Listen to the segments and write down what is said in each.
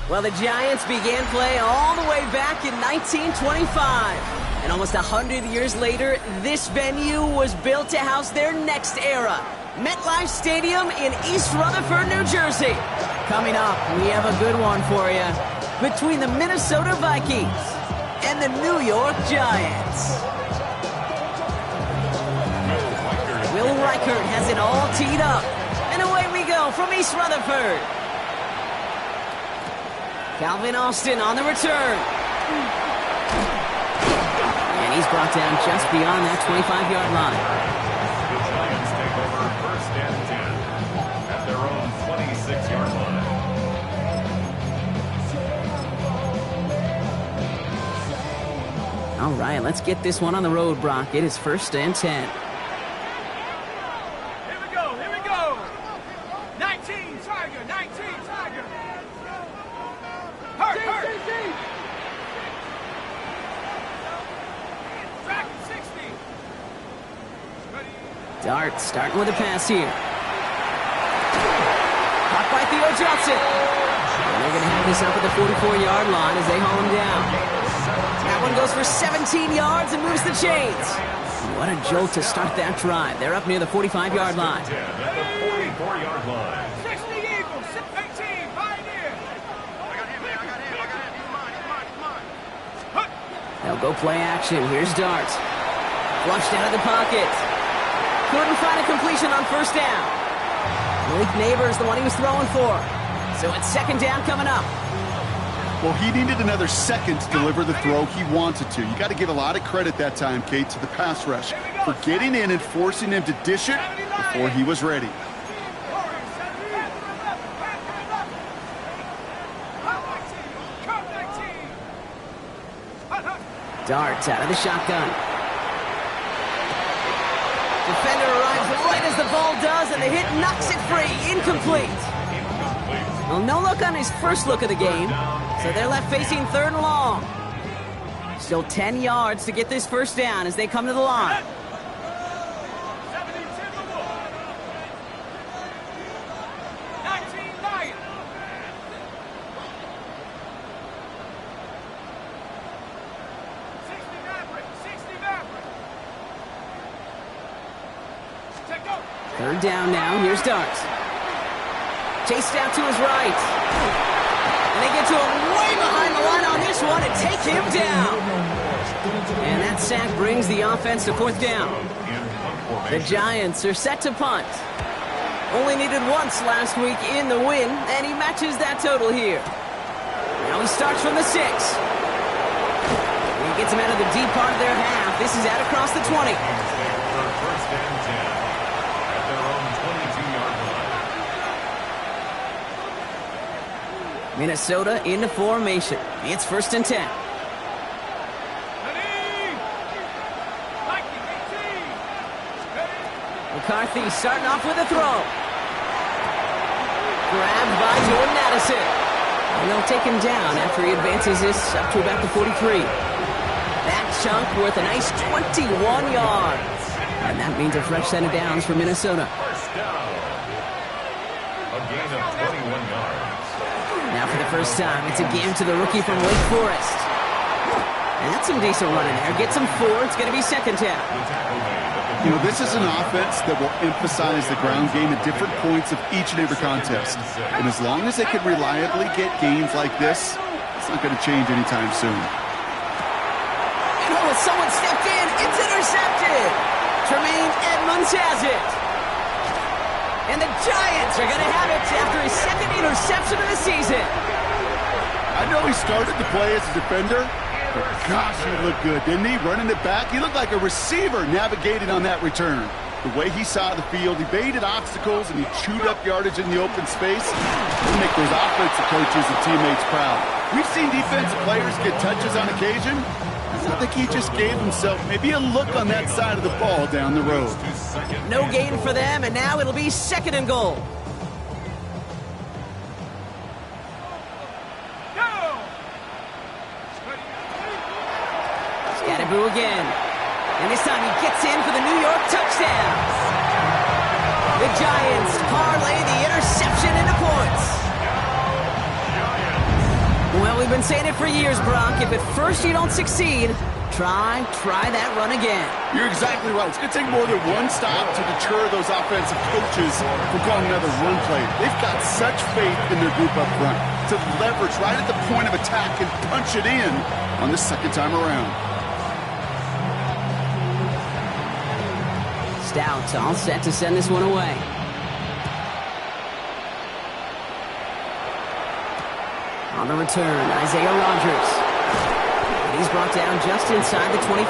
Well, the Giants began play all the way back in 1925. And almost 100 years later, this venue was built to house their next era. MetLife Stadium in East Rutherford, New Jersey. Coming up, we have a good one for you. Between the Minnesota Vikings and the New York Giants. Will Reichert has it all teed up. And away we go from East Rutherford. Calvin Austin on the return. And he's brought down just beyond that 25-yard line. The Giants take over first and 10 at their own 26-yard line. All right, let's get this one on the road, Brock. It is first and 10. Dart starting with a pass here. Caught by Theo Johnson. And they're going to have this up at the 44-yard line as they haul him down. That one goes for 17 yards and moves the chains. What a jolt to start that drive. They're up near the 45-yard line. At the 44-yard line. 60 Eagles, 18, Pioneer. They'll go play action. Here's Dart. Flushed out of the pocket. Couldn't find a completion on first down. Malik Neighbors, the one he was throwing for. So it's second down coming up. Well, he needed another second to deliver the throw he wanted to. You got to give a lot of credit that time, Kate, to the pass rush for getting in and forcing him to dish it before he was ready. Dart out of the shotgun. Defender arrives right as the ball does, and the hit knocks it free. Incomplete. Well, no look on his first look of the game, so they're left facing third and long. Still 10 yards to get this first down as they come to the line. Third down now. Here's Dart. Chased out to his right. And they get to him way behind the line on this one and take him down. And that sack brings the offense to fourth down. The Giants are set to punt. Only needed once last week in the win, and he matches that total here. Now he starts from the 6. He gets him out of the deep part of their half. This is out across the 20. First and 10 at their own 22-yard line. Minnesota into formation. It's first and 10. McCarthy starting off with a throw. Grabbed by Jordan Addison. And they'll take him down after he advances this up to about the 43. That chunk worth a nice 21 yards. And that means a fresh set of downs for Minnesota. First down. A gain of 21 yards. Now for the first time, it's a game to the rookie from Wake Forest. And that's some decent running there. Gets him 4. It's going to be second down. You know, this is an offense that will emphasize the ground game at different points of each and every contest. And as long as they can reliably get gains like this, it's not going to change anytime soon. And oh, someone stepped in. It's intercepted. Tremaine Edmonds has it. And the Giants are going to have it after his second interception of the season. I know he started the play as a defender, but gosh, he looked good, didn't he? Running it back, he looked like a receiver navigating on that return. The way he saw the field, he baited obstacles, and he chewed up yardage in the open space. He'll make those offensive coaches and teammates proud. We've seen defensive players get touches on occasion. I think he just gave himself maybe a look on that side of the ball down the road. No gain for them, and now it'll be second and goal. Scatterboo again. And this time he gets in for the New York touchdown. The Giants parlay the interception into points. Well, we've been saying it for years, Brock. If at first you don't succeed, try that run again. You're exactly right. It's going to take more than one stop to deter those offensive coaches from calling another run play. They've got such faith in their group up front to leverage right at the point of attack and punch it in on the second time around. Stout all set to send this one away. On the return, Isaiah Rodgers. And he's brought down just inside the 25.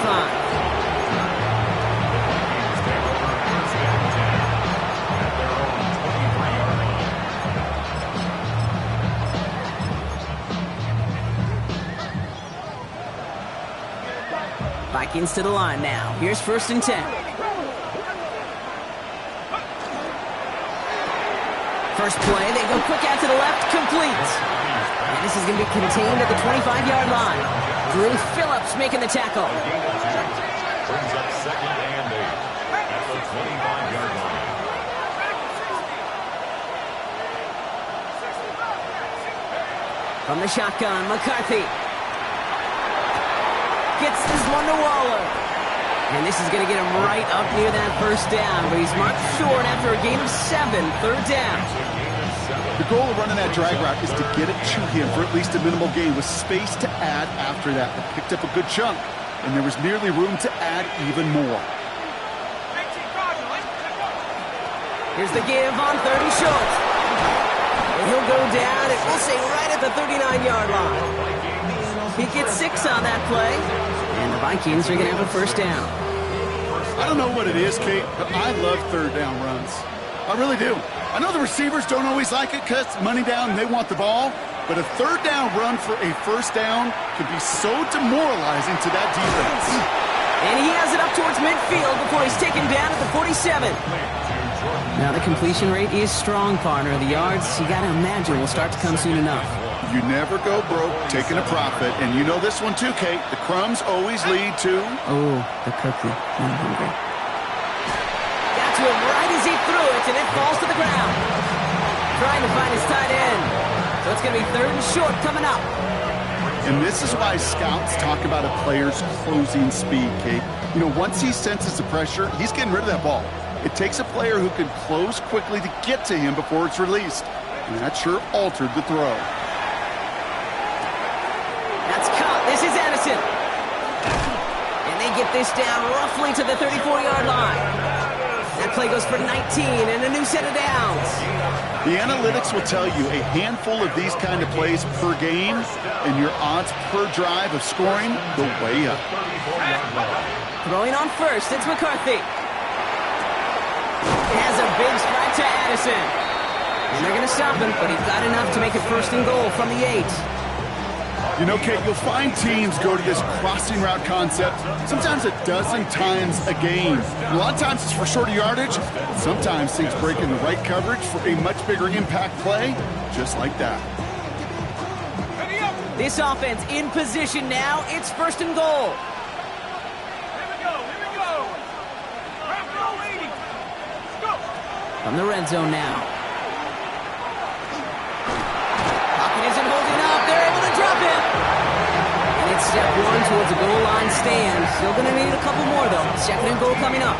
Vikings to the line now. Here's 1st and 10. First play, they go quick out to the left, complete. And this is going to be contained at the 25-yard line. Drew Phillips making the tackle. Brings up 2nd and 8 at the 25-yard line. From the shotgun, McCarthy. Gets this one to Waller. And this is going to get him right up near that 1st down. But he's marked short after a gain of 7, 3rd down. The goal of running that drag route is to get it to him for at least a minimal gain with space to add after that. They picked up a good chunk, and there was nearly room to add even more. Here's the give on 3rd and short. And he'll go down, and we'll say right at the 39-yard line. He gets 6 on that play, and the Vikings are going to have a 1st down. I don't know what it is, Kate, but I love 3rd down runs. I really do. I know the receivers don't always like it because money down and they want the ball, but a 3rd down run for a 1st down can be so demoralizing to that defense. And he has it up towards midfield before he's taken down at the 47. Now the completion rate is strong, partner. The yards, you got to imagine, will start to come soon enough. You never go broke taking a profit, and you know this one too, Kate. The crumbs always lead to... Oh, the cookie. I'm hungry. Got to him right as he threw it, and it falls to the ground. Trying to find his tight end. So it's going to be 3rd and short coming up. And this is why scouts talk about a player's closing speed, Kate. You know, once he senses the pressure, he's getting rid of that ball. It takes a player who can close quickly to get to him before it's released. And that sure altered the throw. That's caught. This is Addison. And they get this down roughly to the 34-yard line. That play goes for 19 and a new set of downs. The analytics will tell you a handful of these kind of plays per game, and your odds per drive of scoring go way up. Throwing on 1st, it's McCarthy. Has a big strike to Addison. And they're going to stop him, but he's got enough to make it 1st and goal from the 8. You know, Kate, you'll find teams go to this crossing route concept sometimes a dozen times a game. A lot of times it's for shorter yardage. Sometimes things break in the right coverage for a much bigger impact play, just like that. This offense in position now. It's 1st and goal. Here we go. Go, 80. Go. From the red zone now. Pocket isn't holding up. They're able to drop him. And it's step 1 towards a goal line stand. Still going to need a couple more, though. 2nd and goal coming up.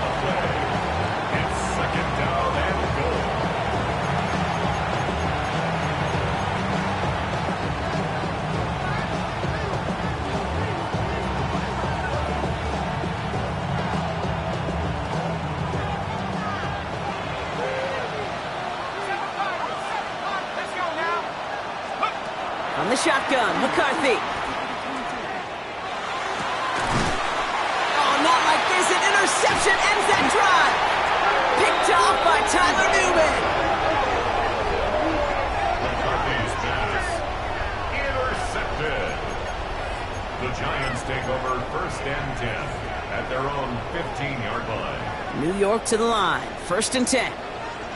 It's 2nd down and goal. Let's go now. On the shotgun, McCarthy. Oh, not like this. An interception ends that drive. Picked off by Tyler Newman. McCarthy's pass intercepted. The Giants take over 1st and 10 at their own 15-yard line. New York to the line. 1st and 10.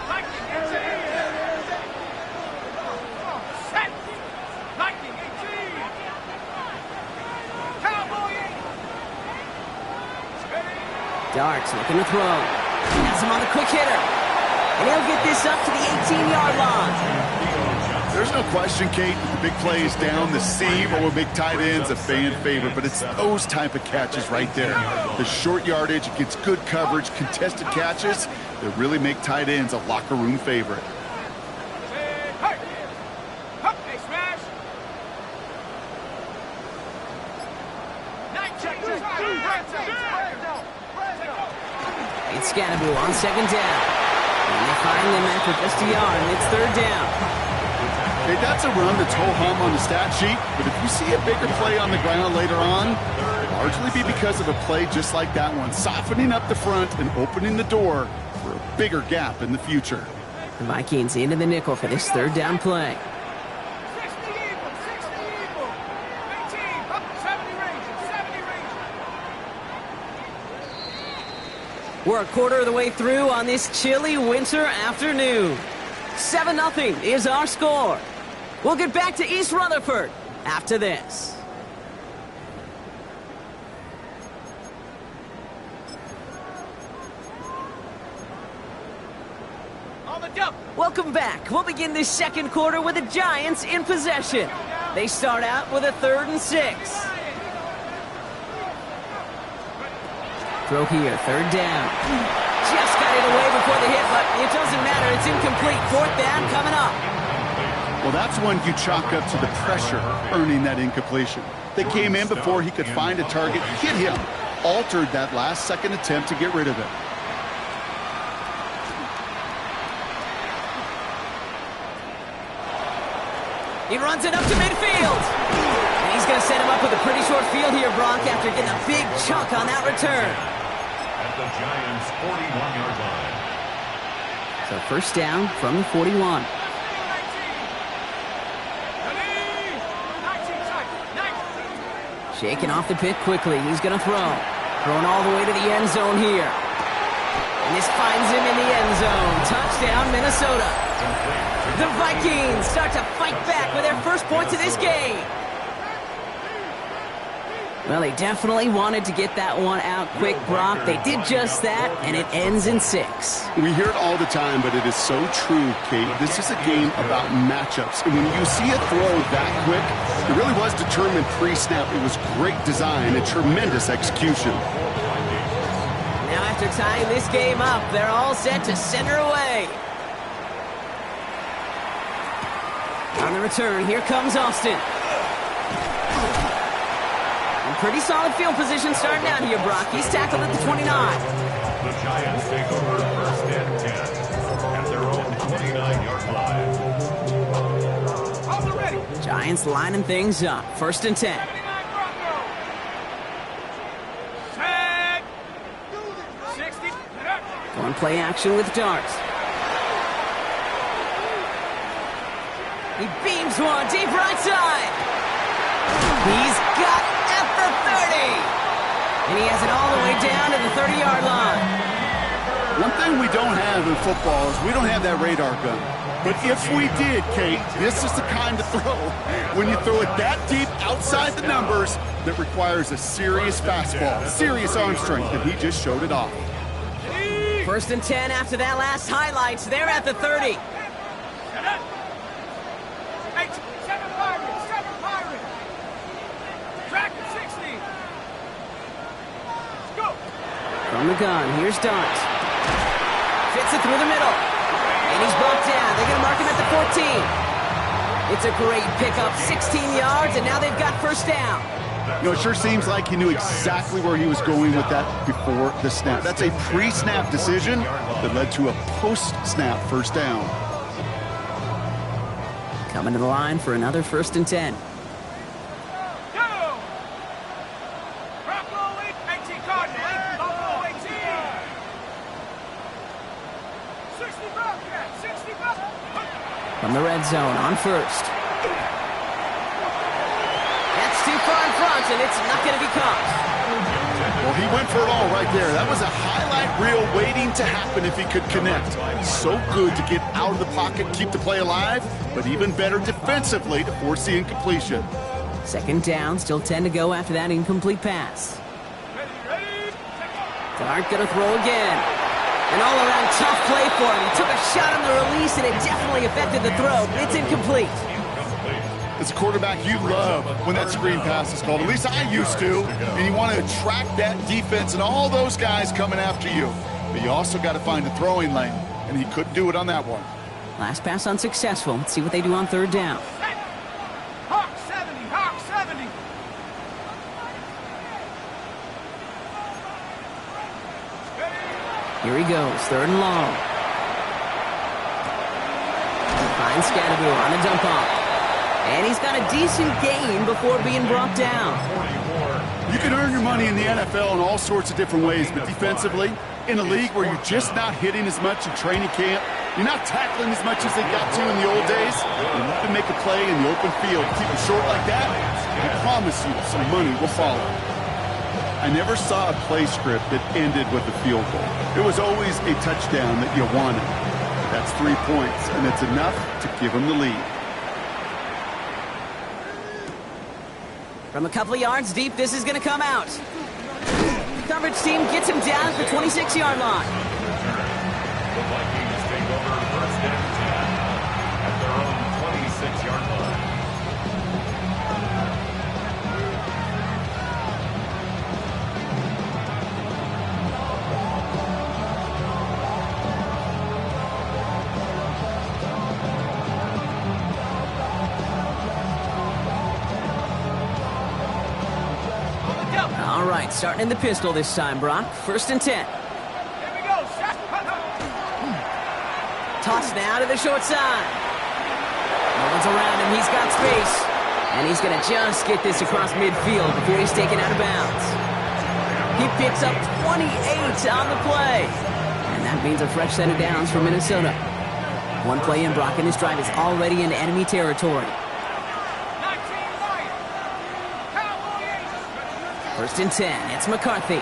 Lightning 18. Cowboy 8. Darts looking to throw. He has him on the quick hitter. And he'll get this up to the 18-yard line. There's no question, Kate, that the big play is down the seam or big tight end's a fan favorite, but it's those type of catches right there. The short yardage against good coverage, contested catches that really make tight ends a locker room favorite. It's Scannaboo on second down. And they find them after just a yard, and it's third down. Hey, that's a run that's ho-hum on the stat sheet, but if you see a bigger play on the ground later on, it'll largely be because of a play just like that one, softening up the front and opening the door for a bigger gap in the future. The Vikings into the nickel for this third down play. 60 equal, 18, up 70 range, 70 range. We're a quarter of the way through on this chilly winter afternoon. 7-0 is our score. We'll get back to East Rutherford after this. On the jump. Welcome back. We'll begin this second quarter with the Giants in possession. They start out with a 3rd and 6. Throw here, 3rd down. Just got it away before the hit, but it doesn't matter. It's incomplete. 4th down coming up. Well, that's one you chalk up to the pressure earning that incompletion. They came in before he could find a target, hit him, altered that last-second attempt to get rid of it. He runs it up to midfield. And he's going to set him up with a pretty short field here, Brock, after getting a big chunk on that return. At the Giants' 41-yard line. So first down from the 41. Shaking off the pit quickly. He's going to throw. Throwing all the way to the end zone here. And this finds him in the end zone. Touchdown, Minnesota. The Vikings start to fight back with their first points of this game. Well, they definitely wanted to get that one out quick, Brock. They did just that, and it ends in 6. We hear it all the time, but it is so true, Kate. This is a game about matchups. And when you see a throw that quick, it really was determined pre-snap. It was great design and tremendous execution. Now, after tying this game up, they're all set to center away. On the return, here comes Austin. Pretty solid field position starting out here, Brock. He's tackled at the 29. The Giants take over 1st and 10 at their own 29-yard line. On the ready. Giants lining things up. 1st and 10. Set. 60. Going play action with darts. He beams one deep right side. He's got at the 30. And he has it all the way down to the 30-yard line. One thing we don't have in football is we don't have that radar gun. But if we did, Kate, this is the kind of throw, when you throw it that deep outside the numbers, that requires a serious fastball, serious arm strength, and he just showed it off. 1st and 10 after that last highlights. They're at the 30. From the gun, here's Dart. Fits it through the middle. And he's brought down. They're going to mark him at the 14. It's a great pickup, 16 yards, and now they've got 1st down. You know, it sure seems like he knew exactly where he was going with that before the snap. That's a pre-snap decision that led to a post-snap 1st down. Coming to the line for another 1st and 10. From the red zone on 1st. That's too far in front, and it's not going to be caught. Well, he went for it all right there. That was a highlight reel waiting to happen if he could connect. So good to get out of the pocket, keep the play alive, but even better defensively to force the incompletion. 2nd down, still 10 to go after that incomplete pass. Dart going to throw again. An all-around tough play for him. He took a shot on the release, and it definitely affected the throw. It's incomplete. As a quarterback, you love when that screen pass is called. At least I used to. And you want to attract that defense and all those guys coming after you. But you also got to find a throwing lane, and he couldn't do it on that one. Last pass unsuccessful. Let's see what they do on third down. Hawk 70, Hawk 70. Here he goes, third and long. Finds Scadaboo on a dump off. And he's got a decent gain before being brought down. You can earn your money in the NFL in all sorts of different ways, but defensively, in a league where you're just not hitting as much in training camp, you're not tackling as much as they got to in the old days, you have to make a play in the open field. Keep it short like that, I promise you some money will follow. I never saw a play script that ended with a field goal. It was always a touchdown that you wanted. That's 3 points, and it's enough to give them the lead. From a couple of yards deep, this is going to come out. Coverage team gets him down at the 26-yard line. The Vikings take over first and 10 at their own 26-yard line. All right, starting in the pistol this time, Brock. First and 10. Here we go. Toss now to the short side. No one's around him. He's got space. And he's going to just get this across midfield before he's taken out of bounds. He picks up 28 on the play. And that means a fresh set of downs for Minnesota. One play in, Brock, and this drive is already into enemy territory. First and 10. It's McCarthy.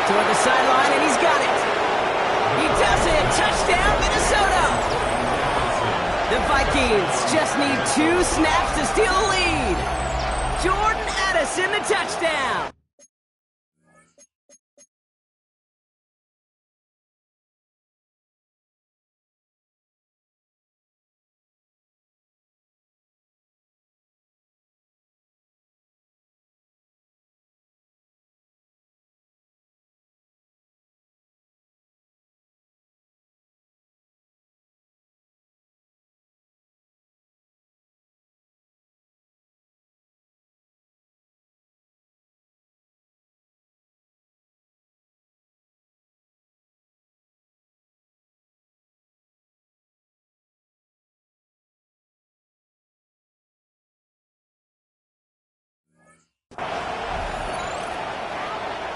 Toward the sideline, and he's got it. He does it. Touchdown, Minnesota. The Vikings just need 2 snaps to steal the lead. Jordan Addison, the touchdown.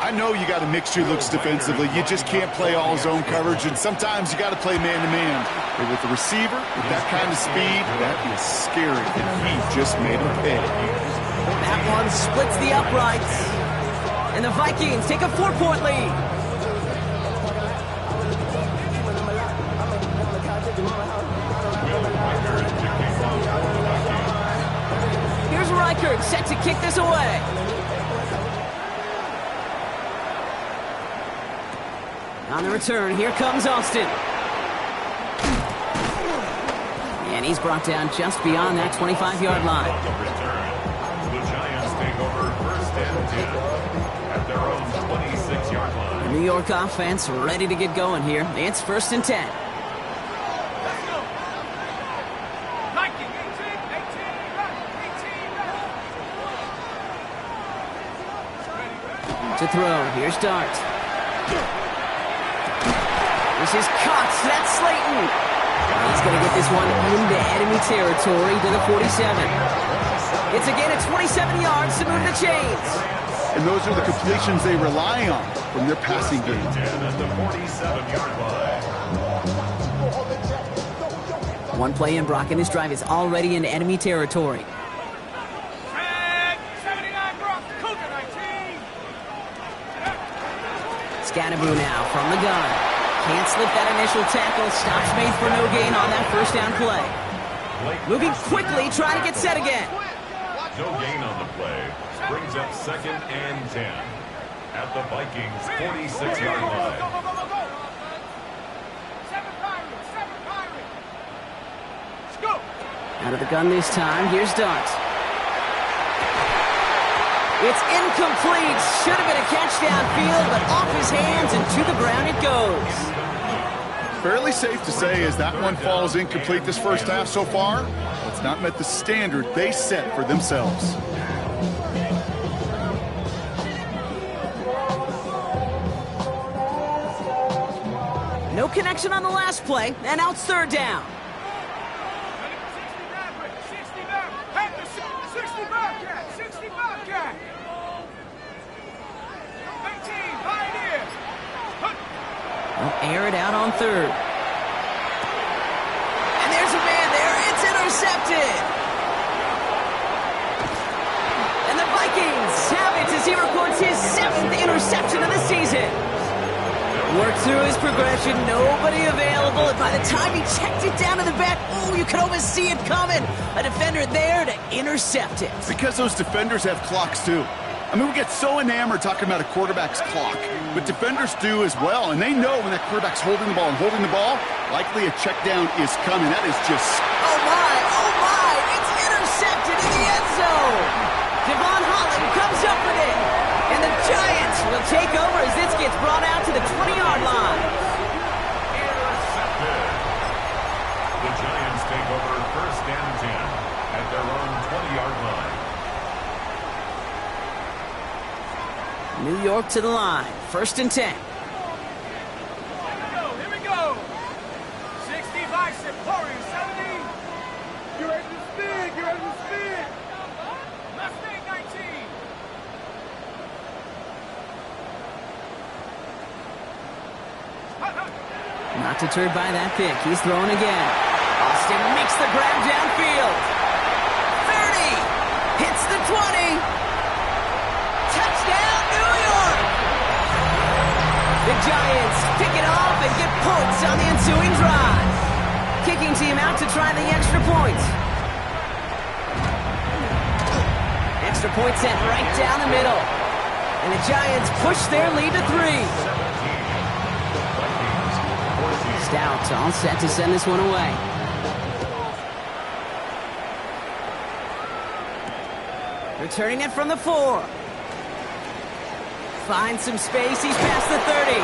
I know you got a mixture looks defensively. You just can't play all zone coverage, and sometimes you got to play man-to-man. But with the receiver, with that kind of speed, that is scary, and he just made him pay. That one splits the uprights. And the Vikings take a 4-point lead. Here's Reichert set to kick this away. On the return, here comes Austin. And he's brought down just beyond that 25-yard line. The Giants take over first and 10 at their own 26-yard line. The New York offense ready to get going here. It's first and 10. Let's go. Viking, 18, run. 18, run. To throw, here's Dart. This is caught. That's Slayton. He's going to get this one into enemy territory to the 47. It's again at 27 yards to move the chains. And those are the completions they rely on from their passing game. 10 at the 47-yard line. One play in, Brock, and this drive is already into enemy territory. Tag, 79, Brock, Cougar 19. Scadaboo now from the gun. Can't slip that initial tackle. Stops made for no gain on that first down play. Moving quickly, trying to get set again. No gain on the play. Brings up second and 10 at the Vikings' 46-yard line. Out of the gun this time. Here's Starks. It's incomplete. Should have been a catch downfield, but off his hands and to the ground it goes. Fairly safe to say as that one falls incomplete this first half so far, it's not met the standard they set for themselves. No connection on the last play, and now it's third down. 60 Bobcat! 60 Bobcat! 18, Pioneer! They'll air it out on third. And there's a man there. It's intercepted. And the Vikings have it as he records his 7th interception of the season. Worked through his progression, nobody available, and by the time he checked it down to the back, oh, you could almost see it coming. A defender there to intercept it. Because those defenders have clocks too. I mean, we get so enamored talking about a quarterback's clock, but defenders do as well, and they know when that quarterback's holding the ball, likely a check down is coming. That is just... Oh my, it's intercepted in the end zone. Devon Holland comes up with it, and the Giants will take over as this gets brought out to the 20-yard line. Intercepted. The Giants take over first and 10 at their own 20-yard line. New York to the line. First and 10. Here we go. 60 bicep, Warriors, 70. You're ready to spin, Mustang 19. Not deterred by that pick. He's throwing again. Austin makes the grab downfield. 30. Hits the 20. Touchdown, New York! The Giants pick it off and get points on the ensuing drive. Kicking team out to try the extra point. Extra point sent right down the middle. And the Giants push their lead to 3. Stout all set to send this one away. Returning it from the 4. Finds some space. He's past the 30.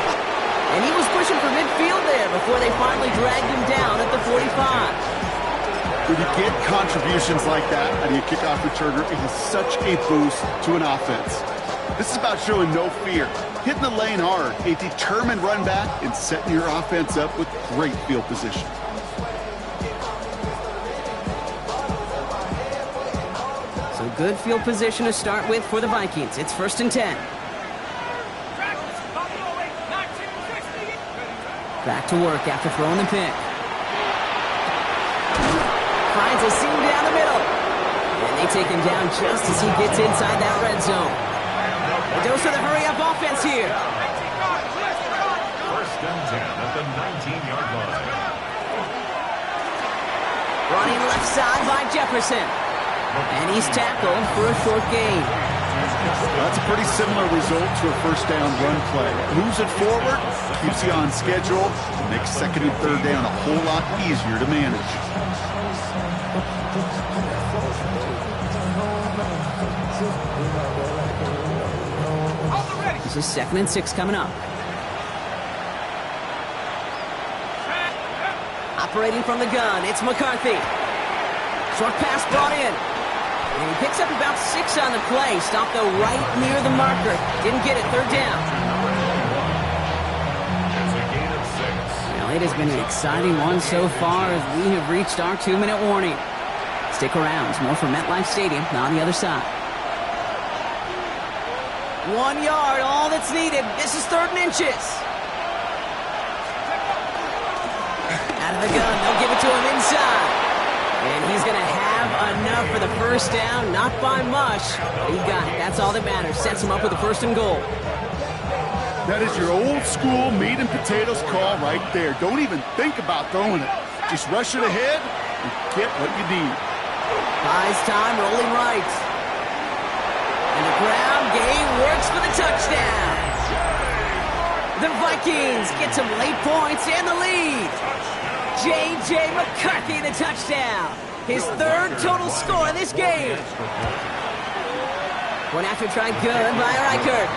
And he was pushing for midfield there before they finally dragged him down at the 45. When you get contributions like that out of your kickoff returner, it is such a boost to an offense. This is about showing no fear, hitting the lane hard, a determined run back, and setting your offense up with great field position. So good field position to start with for the Vikings. It's first and 10. Back to work after throwing the pick. Finds a seam down the middle. And they take him down just as he gets inside that red zone. A dose of the hurry-up offense here. First and 10 at the 19-yard line. Running left side by Jefferson. And he's tackled for a short gain. That's a pretty similar result to a first down run play. Moves it forward, keeps you on schedule, makes second and third down a whole lot easier to manage. This is second and 6 coming up. Operating from the gun, it's McCarthy. Short pass brought in. And he picks up about 6 on the play. Stopped, though, right near the marker. Didn't get it. Third down. It's a gain of 6. Well, it has been an exciting one so far as we have reached our 2-minute warning. Stick around. More from MetLife Stadium on the other side. 1 yard, all that's needed. This is third and inches. Out of the gun. They'll give it to him inside. And he's going to have enough for the first down. Not by much. But he got it. That's all that matters. Sets him up with the first and goal. That is your old school meat and potatoes call right there. Don't even think about throwing it. Just rush it ahead and get what you need. Buys time, rolling right. And the ground game works for the touchdown. The Vikings get some late points and the lead. J.J. McCarthy, the touchdown. His third total score in this game. One after try good by Reichert.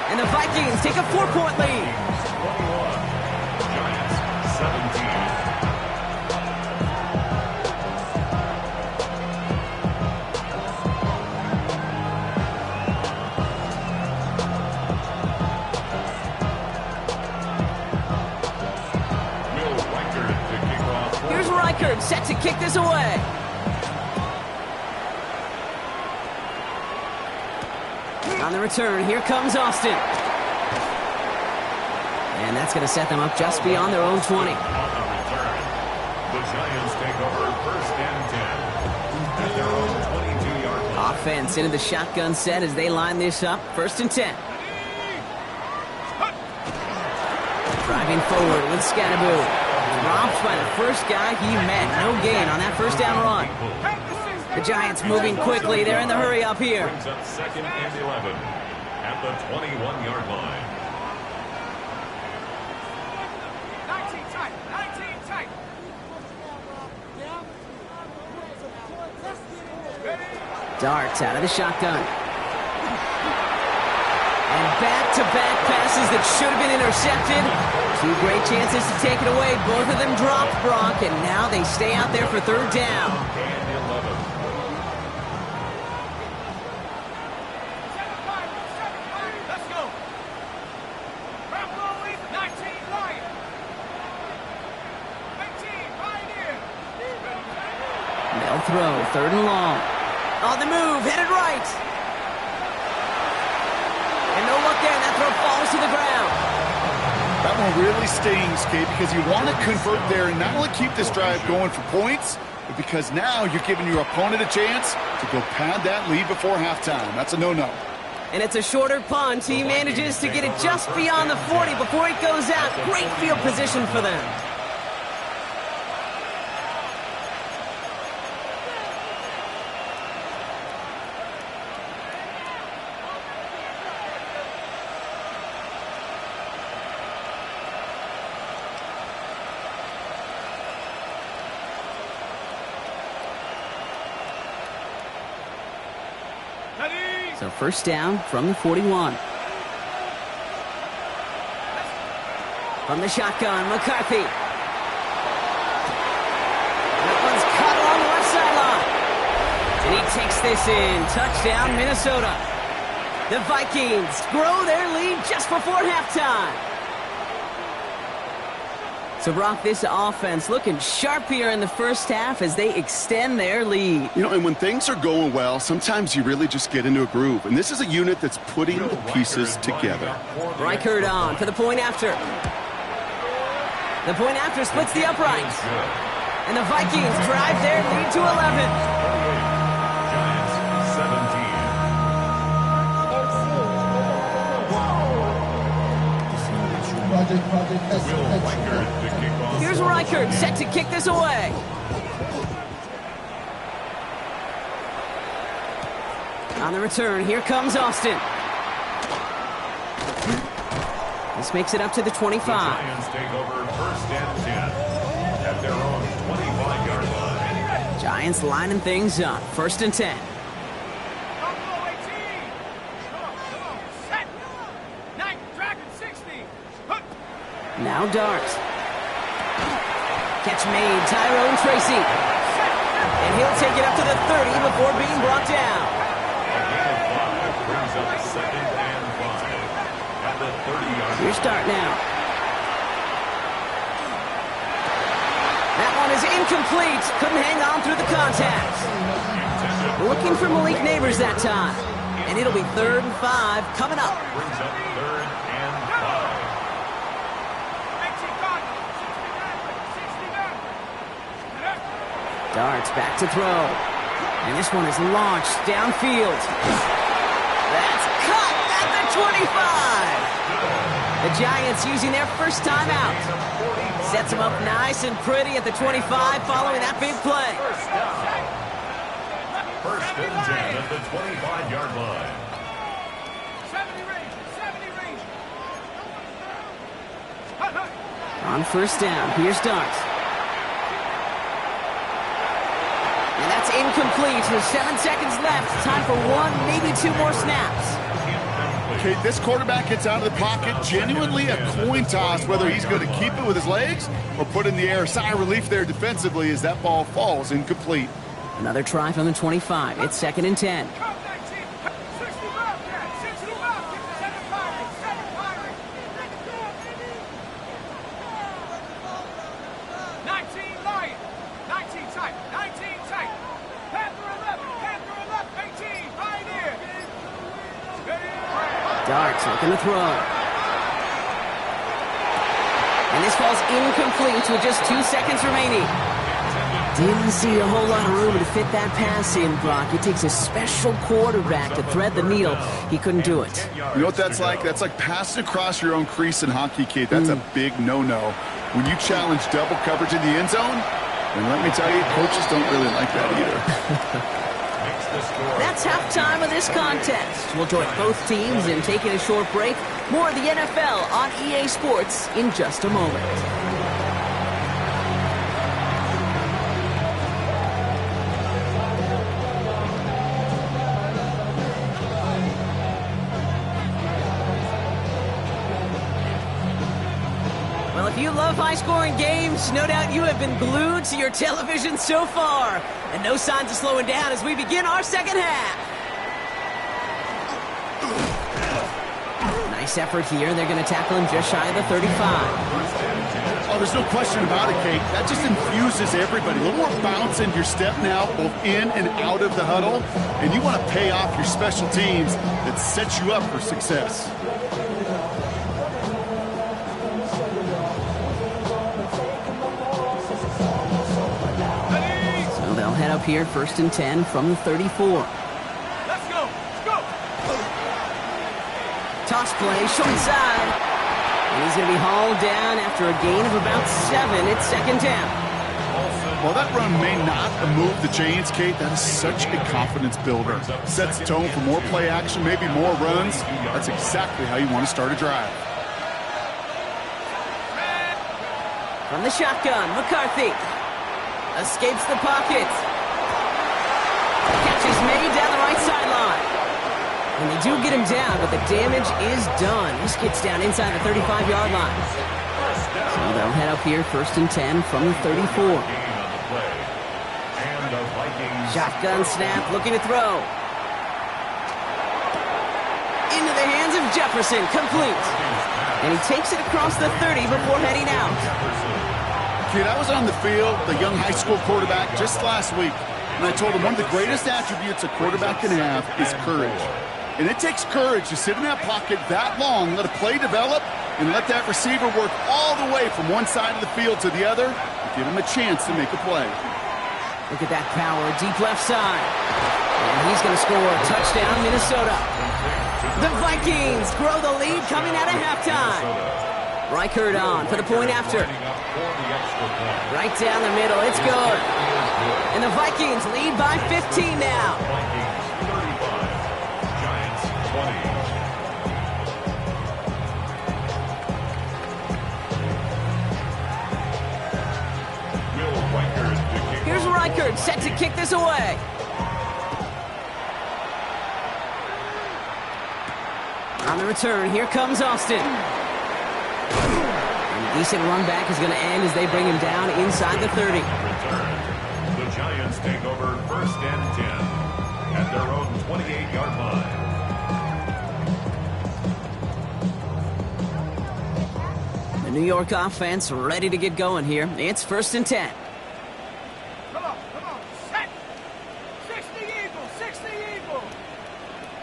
And the Vikings take a 4-point lead. 21. Giants 17. Here's Reichert set to kick this away. On the return, here comes Austin. And that's going to set them up just beyond their own 20. On the return, the Giants take over first and 10 at their own 22-yard line. Offense into the shotgun set as they line this up. First and 10. Driving forward with Scattaboo. Dropped by the first guy he met. No gain on that first down run. The Giants moving quickly. They're in the hurry up here. Brings up second and 11 at the 21-yard line. 19 tight, 19 tight. Darts out of the shotgun. And back-to-back passes that should have been intercepted. Two great chances to take it away. Both of them dropped, Brock, and now they stay out there for third down. And 11. Let's go. Round rolling, 19 right. 18 right here. They'll throw, third and long. On the move, headed right. And no look there, that throw falls to the ground. That one really stings, Kate, because you want to convert there and not only keep this drive going for points, but because now you're giving your opponent a chance to go pad that lead before halftime. That's a no-no. And it's a shorter punt. He manages to get it just beyond the 40 before it goes out. Great field position for them. So first down from the 41. From the shotgun, McCarthy. That one's caught along the left sideline. And he takes this in. Touchdown, Minnesota. The Vikings grow their lead just before halftime. So, Brock, this offense looking sharp here in the first half as they extend their lead. You know, and when things are going well, sometimes you really just get into a groove. And this is a unit that's putting the pieces together. Reichert on for the point after. The point after splits the uprights. And the Vikings drive their lead to 11. Giants 17. Here's Reichert set to kick this away. On the return, here comes Austin. This makes it up to the 25. The Giants take over first and 10 at their own 25-yard line. Giants lining things up. First and 10. Now Dart. Catch made, Tyrone Tracy. And he'll take it up to the 30 before being brought down. A gain of 5 brings up second and 5 at the 30-yard line. Here's Dart now. That one is incomplete. Couldn't hang on through the contact. Looking for Malik Neighbors that time. And it'll be 3rd and 5 coming up. Brings up 3rd and 5. Darts back to throw. And this one is launched downfield. That's cut at the 25. The Giants using their first time out. Sets them up nice and pretty at the 25 following that big play. First and 10 at the 25-yard line. 70 range. On first down, here's Darts. incomplete. There's 7 seconds left. Time for one, maybe two more snaps. Okay, this quarterback gets out of the pocket, genuinely a coin toss, whether he's going to keep it with his legs or put it in the air. Sigh of relief there defensively as that ball falls incomplete. Another try from the 25. It's 2nd and 10. Darts looking to throw. And this ball's incomplete with just 2 seconds remaining. Didn't see a whole lot of room to fit that pass in, Brock. It takes a special quarterback to thread the needle. He couldn't do it. You know what that's like? That's like passing across your own crease in hockey, Kate. That's a big no-no. When you challenge double coverage in the end zone, and let me tell you, coaches don't really like that either. That's halftime of this contest. We'll join both teams in taking a short break. More of the NFL on EA Sports in just a moment. Well, if you love high-scoring games, no doubt you have been glued to your television so far. And no signs of slowing down as we begin our second half. Nice effort here. They're going to tackle him just shy of the 35. Oh, there's no question about it, Kate. That just infuses everybody. A little more bounce in your step now, both in and out of the huddle. And you want to pay off your special teams that sets you up for success. Head up here, 1st and 10 from the 34. Let's go! Toss play, short side. And he's going to be hauled down after a gain of about 7. It's 2nd down. While that run may not move the chains, Kate, that is such a confidence builder. Sets the tone for more play action, maybe more runs. That's exactly how you want to start a drive. From the shotgun, McCarthy. Escapes the pocket. Catch is made down the right sideline. And they do get him down, but the damage is done. This gets down inside the 35-yard line. So they'll head up here, 1st and 10 from the 34. Shotgun snap, looking to throw. Into the hands of Jefferson, complete. And he takes it across the 30 before heading out. Kid, I was on the field, the young high school quarterback, just last week, and I told him one of the greatest attributes a quarterback can have is courage. And it takes courage to sit in that pocket that long, let a play develop, and let that receiver work all the way from one side of the field to the other to give him a chance to make a play. Look at that power, deep left side. And he's going to score a touchdown, Minnesota. The Vikings grow the lead coming out of halftime. Reichert on for the point after. Right down the middle, it's good. And the Vikings lead by 15 now. Vikings 35, Giants 20. Will Reichert to kick. Here's Reichert set to kick this away. On the return, here comes Austin. Decent run back is going to end as they bring him down inside the 30. Return. The Giants take over 1st and 10 at their own 28-yard line. The New York offense ready to get going here. It's 1st and 10. Come on, set! 60 Eagles, 60 Eagles!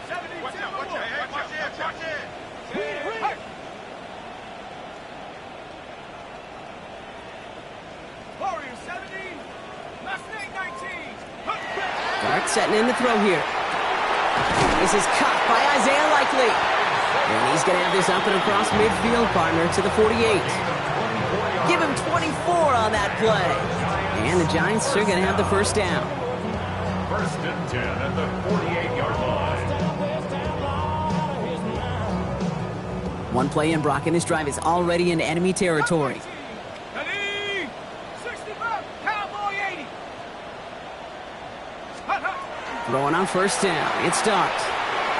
72. Watch it! Warriors 70, Mustang 19. Dart setting in the throw here. This is caught by Isaiah Likely. And he's going to have this up and across midfield, partner, to the 48. Give him 24 on that play. And the Giants are going to have the 1st down. 1st and 10 at the 48-yard line. One play in, Brock, and this drive is already in enemy territory. Throwing on first down. It's Starks.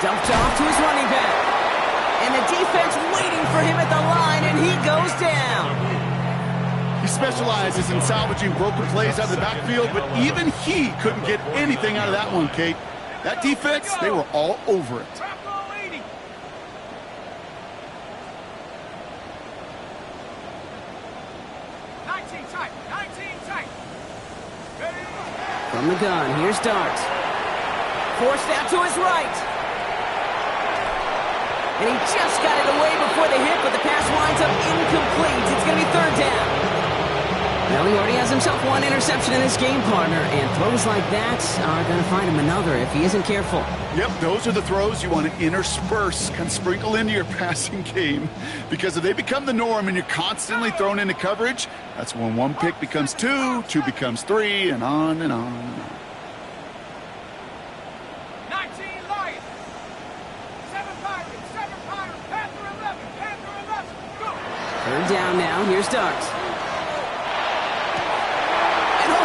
Dumped off to his running back. And the defense waiting for him at the line, and he goes down. He specializes in salvaging broken plays out of the backfield, but even he couldn't get anything out of that one, Kate. That defense, they were all over it. From the gun, here's Starks. Forced out to his right. And he just got it away before the hit, but the pass winds up incomplete. It's going to be third down. Well, he already has himself one interception in this game, partner, and throws like that are going to find him another if he isn't careful. Yep, those are the throws you want to intersperse, kind of sprinkle into your passing game, because if they become the norm and you're constantly thrown into coverage, that's when one pick becomes two, two becomes three, and on and on and on. 19 Lions, 7 Pirates, 7 Pirates, Panther 11, Panther 11, go! Third down now, here's Starks.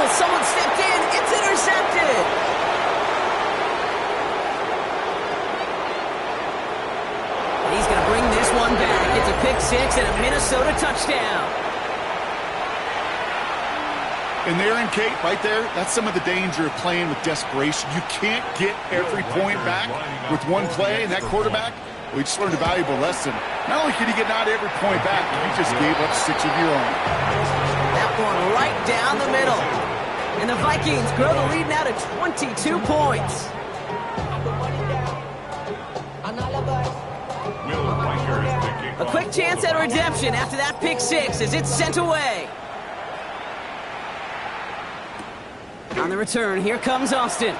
Someone stepped in. It's intercepted. And he's going to bring this one back. It's a pick six and a Minnesota touchdown. And there in Kate, right there, that's some of the danger of playing with desperation. You can't get every point back with one play, and that quarterback, we just learned a valuable lesson. Not only can he get not every point back, he just gave up 6 of your own. That one right down the middle. And the Vikings grow the lead now to 22 points. A quick chance at redemption after that pick six as it's sent away. On the return, here comes Austin.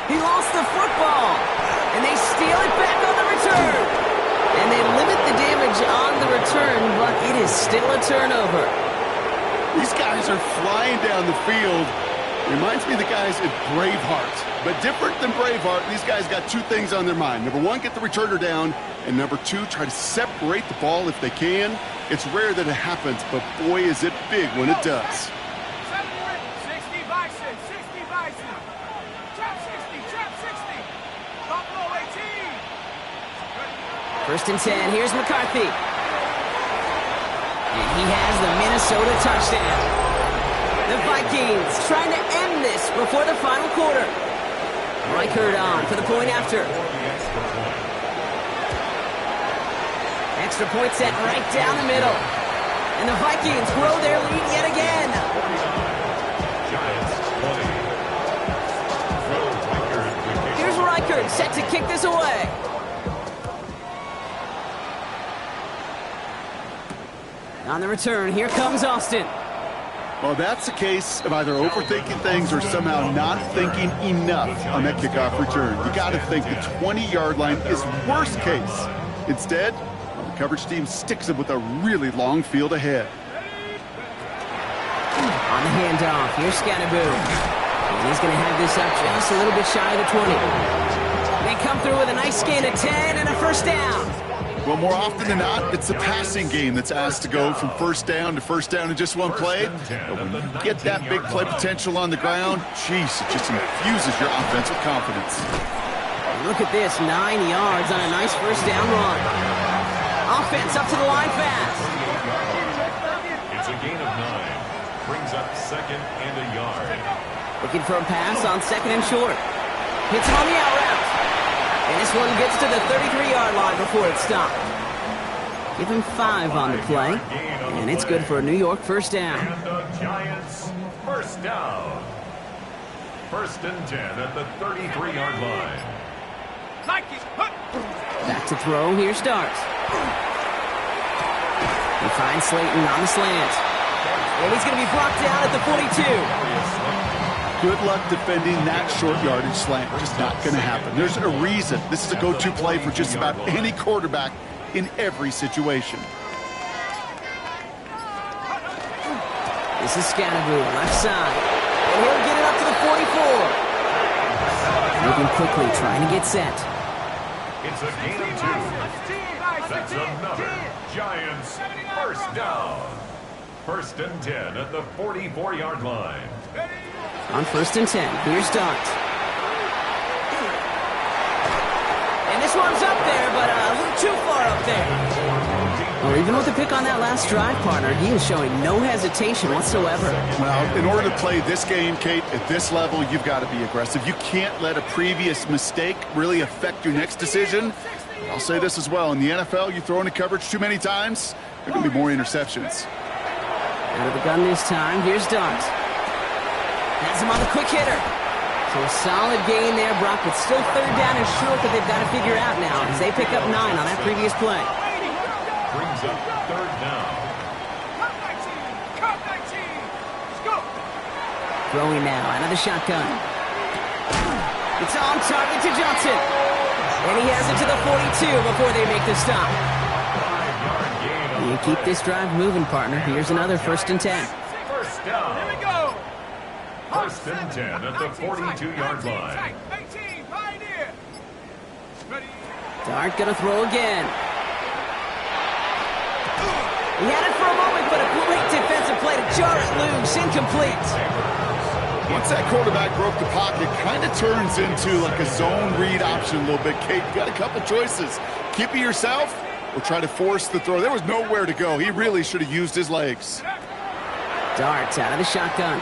He lost the football, and they steal it back on the return. And they limit the damage on the return, but it is still a turnover. These guys are flying down the field. Reminds me of the guys at Braveheart. But different than Braveheart, these guys got two things on their mind. Number one, get the returner down. And number two, try to separate the ball if they can. It's rare that it happens, but boy, is it big when it does. 60 Bison, 60 Bison. Trap 60, trap 60. Buffalo 18. First and 10, here's McCarthy. And he has the Minnesota touchdown. The Vikings trying to end this before the final quarter. Reichert on for the point after. Extra point set right down the middle. And the Vikings grow their lead yet again. Here's Reichert set to kick this away. On the return, here comes Austin. Well, that's a case of either overthinking things or somehow not thinking enough on that kickoff return. You got to think the 20-yard line is worst case. Instead, the coverage team sticks him with a really long field ahead. On the handoff, here's Scatterboo. And he's going to have this up just a little bit shy of the 20. They come through with a nice gain of 10 and a first down. Well, more often than not, it's the passing game that's asked to go from first down in just one play. But when you get that big play potential on the ground, geez, it just infuses your offensive confidence. Look at this, 9 yards on a nice first down run. Offense up to the line fast. It's a gain of 9. Brings up second and a yard. Looking for a pass on second and short. Hits him on the out route. And this one gets to the 33-yard line before it's stopped. Give him 5 on the play, and it's good for a New York first down. And the Giants first down. First and 10 at the 33-yard line. Back to throw, here's Starks. He finds Slayton on the slant. And he's going to be brought down at the 42. Good luck defending that short yardage slant. Just not going to happen. There's a reason. This is a go-to play for just about any quarterback in every situation. This is Scatterboo, left side. And he'll get it up to the 44. Moving quickly, trying to get set. It's a gain of 2. That's another Giants first down. First and 10 at the 44-yard line. On first and 10, here's Starks. this one's up there, but a little too far up there. Well, even with the pick on that last drive, partner, he is showing no hesitation whatsoever. Well, in order to play this game, Kate, at this level, you've got to be aggressive. You can't let a previous mistake really affect your next decision. I'll say this as well. In the NFL, you throw into coverage too many times, there are going to be more interceptions. Out of the gun this time. Here's Dart. Has him on the quick hitter. So a solid gain there, Brock, but still third down and short that they've got to figure out now as they pick up 9 on that previous play. Brings up third down. Cut 19. Cut 19. Let's go. Throwing now out of the shotgun. It's on target to Johnson. And he has it to the 42 before they make the stop. 5-yard gain. You keep this drive moving, partner. Here's another 1st and 10. First down. Here we go. 1st and 10 at the 42-yard line. 18. Pioneer. Ready. Dart gonna throw again. He had it for a moment, but a great defensive play to jar it loose. Incomplete. Once that quarterback broke the pocket, kind of turns into like a zone read option a little bit. Kate, you got a couple choices. Keep it yourself or try to force the throw. There was nowhere to go. He really should have used his legs. Dart out of the shotgun.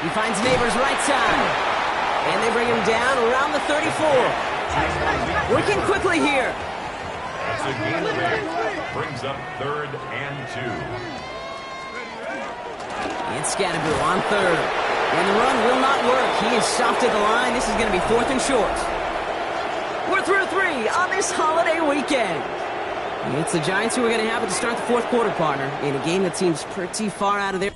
He finds Neighbors right side. And they bring him down around the 34. Working quickly here. That's a gain of 8. Brings up 3rd and 2. And Scatterboo on 3rd. And the run will not work. He is soft at the line. This is going to be 4th and short. We're through 3 on this holiday weekend. It's the Giants who are going to have it to start the 4th quarter, partner, in a game that seems pretty far out of their...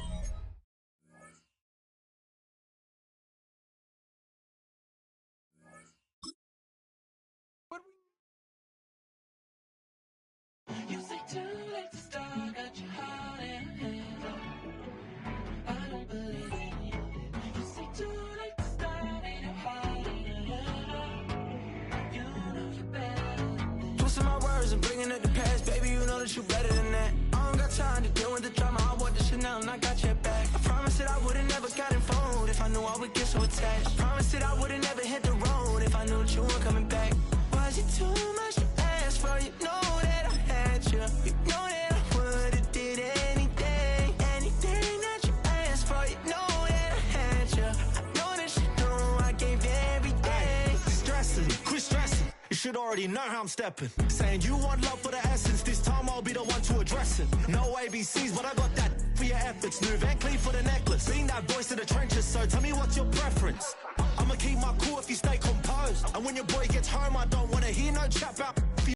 You say too late to start, got your heart in hand. I don't believe any of it. You say too late to start, ain't your heart in hand. You know you're better than that. Twisting my words and bringing it to pass, baby, you know that you're better than that. I don't got time to deal with the drama, I want the shit now and I got your back. I promised that I would've never gotten phoned if I knew I would get so attached. I promised that I would've never hit the road if I knew that you weren't coming back. Was it too much to ask for? You know that I had you. You know that I would've did anything, anything that you asked for. You know that I had you. I know that you know I gave everything. Stressing, quit stressing. You should already know how I'm stepping. Saying you want love for the essence. This time I'll be the one to address it. No ABCs, but I got that for your efforts. New Van Cleef for the necklace. Being that voice in the trenches, so tell me what's your preference. I'ma keep my cool if you stay composed. And when your boy gets home, I don't wanna hear no chat about